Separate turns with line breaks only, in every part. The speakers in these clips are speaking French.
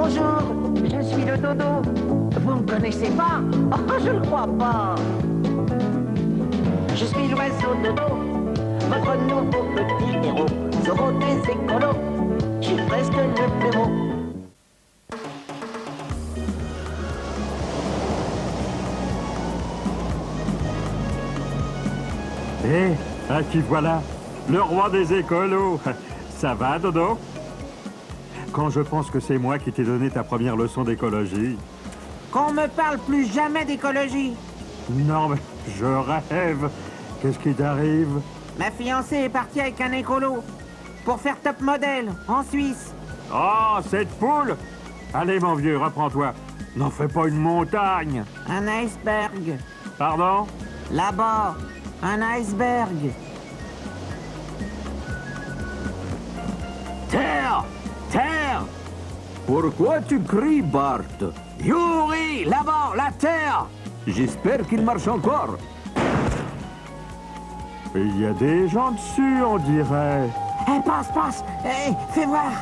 Bonjour, je suis le dodo. Vous me connaissez pas? Oh, je le crois pas. Je suis l'oiseau dodo, votre nouveau petit héros. Zorro des écolos, je suis presque le plus beau.
Ah, qui voilà, le roi des écolos. Ça va, Dodo? Quand je pense que c'est moi qui t'ai donné ta première leçon d'écologie.
Qu'on me parle plus jamais d'écologie.
Non, mais je rêve. Qu'est-ce qui t'arrive?
Ma fiancée est partie avec un écolo pour faire top modèle en Suisse.
Oh, cette poule! Allez, mon vieux, reprends-toi. N'en fais pas une montagne.
Un iceberg.
Pardon?
Là-bas, un iceberg.
Terre! Terre! Pourquoi tu cries, Bart? Yuri! Là-bas, la terre! J'espère qu'il marche encore.
Il y a des gens dessus, on dirait.
Eh, passe. Eh, fais voir.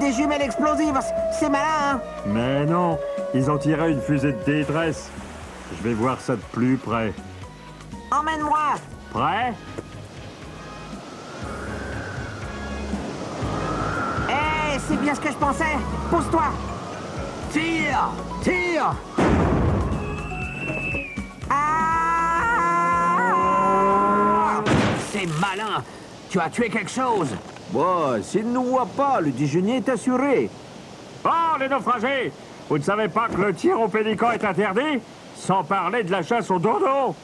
Des jumelles explosives, c'est malin, hein?
Mais non, ils ont tiré une fusée de détresse. Je vais voir ça de plus près.
Emmène-moi.
Prêt?
Eh, c'est bien ce que je pensais. Pousse-toi.
Tire! Tire!
Ah!
C'est malin! Tu as tué quelque chose! Bon, s'il ne voit pas, le déjeuner est assuré.
Oh, les naufragés! Vous ne savez pas que le tir au pélican est interdit? Sans parler de la chasse au dodo!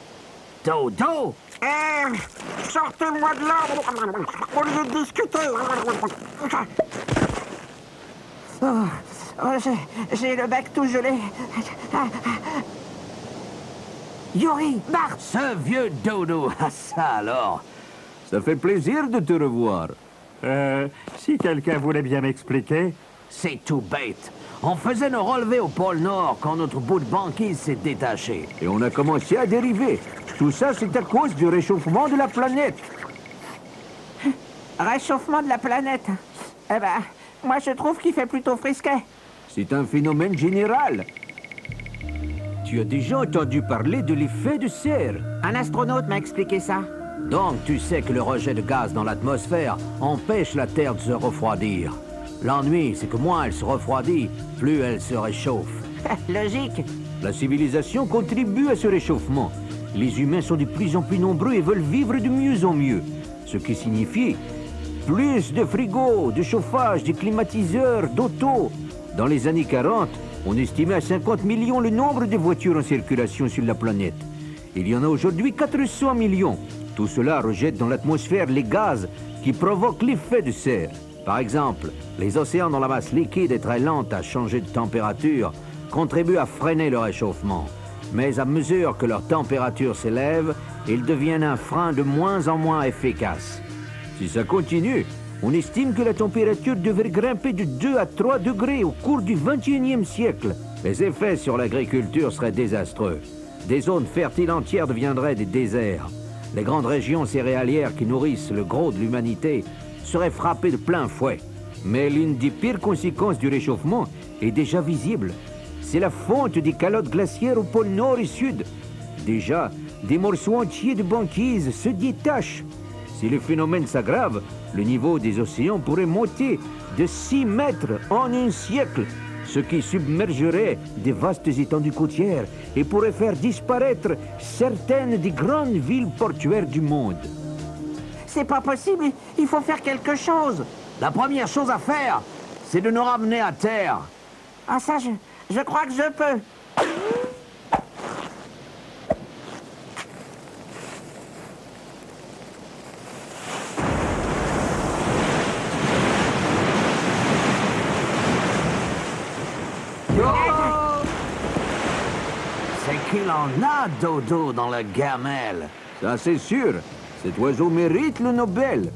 Dodo!
Eh, sortez-moi de là au lieu de discuter. J'ai le bec tout gelé. Yuri, Bart!
Ce vieux dodo! Ah, ça alors! Ça fait plaisir de te revoir.
Si quelqu'un voulait bien m'expliquer...
C'est tout bête. On faisait nos relevés au pôle Nord quand notre bout de banquise s'est détaché. Et on a commencé à dériver. Tout ça, c'est à cause du réchauffement de la planète.
Réchauffement de la planète. Eh ben, moi je trouve qu'il fait plutôt frisquet.
C'est un phénomène général. Tu as déjà entendu parler de l'effet de serre?
Un astronaute m'a expliqué ça.
Donc tu sais que le rejet de gaz dans l'atmosphère empêche la Terre de se refroidir. L'ennui, c'est que moins elle se refroidit, plus elle se réchauffe.
Logique.
La civilisation contribue à ce réchauffement. Les humains sont de plus en plus nombreux et veulent vivre de mieux en mieux. Ce qui signifie plus de frigos, de chauffage, de climatiseurs, d'autos. Dans les années 40, on estimait à 50 millions le nombre de voitures en circulation sur la planète. Il y en a aujourd'hui 400 millions. Tout cela rejette dans l'atmosphère les gaz qui provoquent l'effet de serre. Par exemple, les océans dont la masse liquide est très lente à changer de température contribuent à freiner le réchauffement. Mais à mesure que leur température s'élève, ils deviennent un frein de moins en moins efficace. Si ça continue, on estime que la température devrait grimper de 2 à 3 degrés au cours du XXIe siècle. Les effets sur l'agriculture seraient désastreux. Des zones fertiles entières deviendraient des déserts. Les grandes régions céréalières qui nourrissent le gros de l'humanité seraient frappées de plein fouet. Mais l'une des pires conséquences du réchauffement est déjà visible. C'est la fonte des calottes glaciaires au pôle Nord et Sud. Déjà, des morceaux entiers de banquise se détachent. Si le phénomène s'aggrave, le niveau des océans pourrait monter de 6 mètres en un siècle, ce qui submergerait des vastes étendues côtières et pourrait faire disparaître certaines des grandes villes portuaires du monde.
C'est pas possible, il faut faire quelque chose.
La première chose à faire, c'est de nous ramener à terre.
Ah ça, je crois que je peux.
C'est qu'il en a, Dodo, dans la gamelle. Ça, c'est sûr. Cet oiseau mérite le Nobel.